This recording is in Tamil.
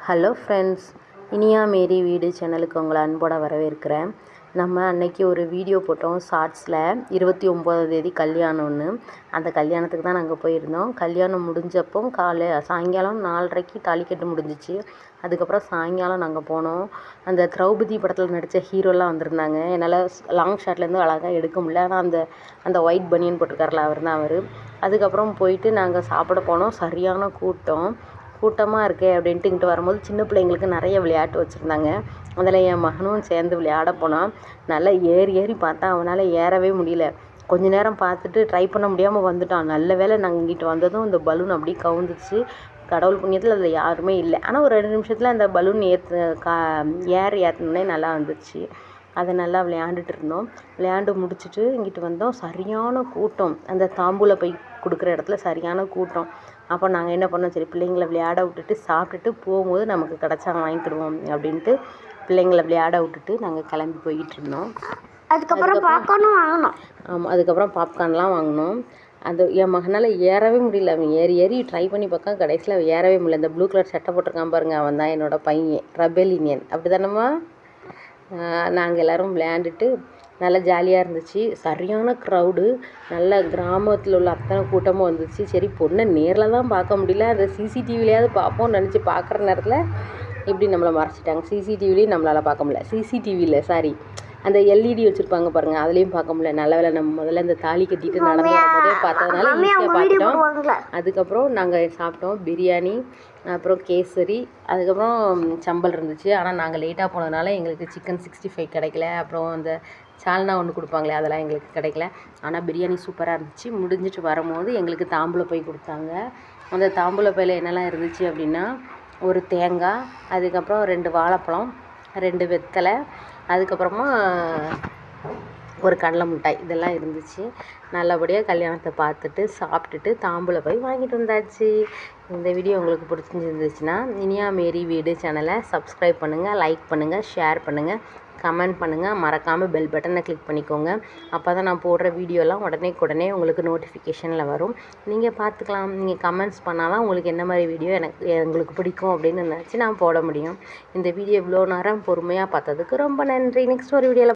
ஹலோ ஃப்ரெண்ட்ஸ், இனியா மேரி வீடு சேனலுக்கு உங்களை அன்போடு வரவேற்கிறேன். நம்ம அன்னைக்கு ஒரு வீடியோ போட்டோம் ஷார்ட்ஸில். 29ஆம் தேதி கல்யாணம்னு. அந்த கல்யாணத்துக்கு தான் நாங்கள் போயிருந்தோம். கல்யாணம் முடிஞ்சப்போ சாயங்காலம் 4:30க்கு தாலிக்கட்டு முடிஞ்சிச்சு. அதுக்கப்புறம் சாயங்காலம் நாங்கள் போனோம். அந்த திரௌபதி படத்தில் நடித்த ஹீரோலாம் வந்திருந்தாங்க. என்னால் லாங் ஷாட்லேருந்து அழகாக எடுக்க முடியல. ஆனால் அந்த ஒயிட் பனியன் போட்டிருக்காருல, அவர் தான் அவர். அதுக்கப்புறம் போயிட்டு நாங்கள் சாப்பிட போனோம். சரியான கூட்டமாக இருக்கே அப்படின்ட்டு இங்கிட்டு வரும்போது சின்ன பிள்ளைங்களுக்கு நிறைய விளையாட்டு வச்சுருந்தாங்க. அதில் என் மகனும் சேர்ந்து விளையாட போனான். நல்லா ஏறி பார்த்தா அவனால் ஏறவே முடியல. கொஞ்ச நேரம் பார்த்துட்டு ட்ரை பண்ண முடியாமல் வந்துட்டான். நல்ல வேளை நாங்கள் இங்கிட்டு வந்ததும் இந்த பலூன் அப்படியே கவுந்துச்சு. கடவுள் புண்ணியத்தில் அதில் யாருமே இல்லை. ஆனால் ஒரு 2 நிமிஷத்தில் அந்த பலூன் ஏற்றினோடனே நல்லா வந்துச்சு. அதை நல்லா விளையாண்டுட்டு இருந்தோம். விளையாண்டு முடிச்சுட்டு இங்கிட்டு வந்தோம். சரியான கூட்டம். அந்த தாம்பூல பை கொடுக்குற இடத்துல சரியான கூட்டம். அப்போ நாங்கள் என்ன பண்ணோம், சரி பிள்ளைங்களை விளையாட விட்டுட்டு சாப்பிட்டுட்டு போகும்போது நமக்கு கிடச்சா வாங்கிக்கிடுவோம் அப்படின்ட்டு பிள்ளைங்களை விளையாட விட்டுட்டு நாங்கள் கிளம்பி போய்கிட்டு இருந்தோம். அதுக்கப்புறம் பாப்கார்னும் வாங்கினோம். ஆமாம், அதுக்கப்புறம் பாப்கார்ன்லாம் வாங்கினோம். அது என் மகனால் ஏறவே முடியல. அவன் ஏறி ட்ரை பண்ணி பார்க்க கடைசியில் ஏறவே முடியல. இந்த ப்ளூ கலர் சட்டை போட்டிருக்கான் பாருங்கள், அவன் தான் என்னோடய பையன், ரெபெலினியன். அப்படி தானம்மா? நாங்கள் எல்லோரும் விளையாண்டுட்டு நல்லா ஜாலியாக இருந்துச்சு. சரியான க்ரௌடு. நல்ல கிராமத்தில் உள்ள அத்தனை கூட்டமும் வந்துச்சு. சரி பொண்ணை நேரில் தான் பார்க்க முடியல, அந்த சிசிடிவிலையாவது பார்ப்போம்னு நினச்சி பார்க்குற நேரத்தில் இப்படி நம்மளை மறைச்சிட்டாங்க. சிசிடிவிலையும் நம்மளால் பார்க்க முடியல. சிசிடிவியில் சாரி, அந்த எல்இடி வச்சுருப்பாங்க பாருங்கள், அதுலேயும் பார்க்க முடியல. நல்ல வேளை நம்ம முதல்ல இந்த தாலி கட்டிட்டு நடந்து வரும்போதே பார்த்ததுனால ஈஸியாக பார்த்துட்டோம். அதுக்கப்புறம் நாங்கள் சாப்பிட்டோம் பிரியாணி, அப்புறம் கேசரி, அதுக்கப்புறம் சம்பல் இருந்துச்சு. ஆனால் நாங்கள் லேட்டாக போனதுனால எங்களுக்கு சிக்கன் 65 கிடைக்கல. அப்புறம் அந்த சால்னா ஒன்று கொடுப்பாங்களே, அதெல்லாம் எங்களுக்கு கிடைக்கல. ஆனால் பிரியாணி சூப்பராக இருந்துச்சு. முடிஞ்சிட்டு வரும்போது எங்களுக்கு தாம்பூல பை கொடுத்தாங்க. அந்த தாம்பூல பையில் என்னெல்லாம் இருந்துச்சு அப்படின்னா, ஒரு தேங்காய், அதுக்கப்புறம் 2 வாழைப்பழம், 2 வெத்தலை, அதுக்கப்புறமா ஒரு கடலை மிட்டாய், இதெல்லாம் இருந்துச்சு. நல்லபடியாக கல்யாணத்தை பார்த்துட்டு சாப்பிட்டுட்டு தாம்பூல பை வாங்கிட்டு வந்தாச்சு. இந்த வீடியோ உங்களுக்கு பிடிச்சிருந்துச்சுன்னா இனியா மேரி வீடு சேனலை சப்ஸ்கிரைப் பண்ணுங்கள், லைக் பண்ணுங்கள், ஷேர் பண்ணுங்கள், கமெண்ட் பண்ணுங்கள். மறக்காமல் பெல் பட்டனை கிளிக் பண்ணிக்கோங்க. அப்போ தான் நான் போடுற வீடியோலாம் உடனே உங்களுக்கு நோட்டிஃபிகேஷனில் வரும். நீங்கள் பார்த்துக்கலாம். நீங்கள் கமெண்ட்ஸ் பண்ணால் தான் உங்களுக்கு என்ன மாதிரி வீடியோ எங்களுக்கு பிடிக்கும் அப்படின்னு நினச்சி நான் போட முடியும். இந்த வீடியோ இவ்வளோ நேரம் பொறுமையாக பார்த்ததுக்கு ரொம்ப நன்றி. நெக்ஸ்ட் ஒரு வீடியோவில்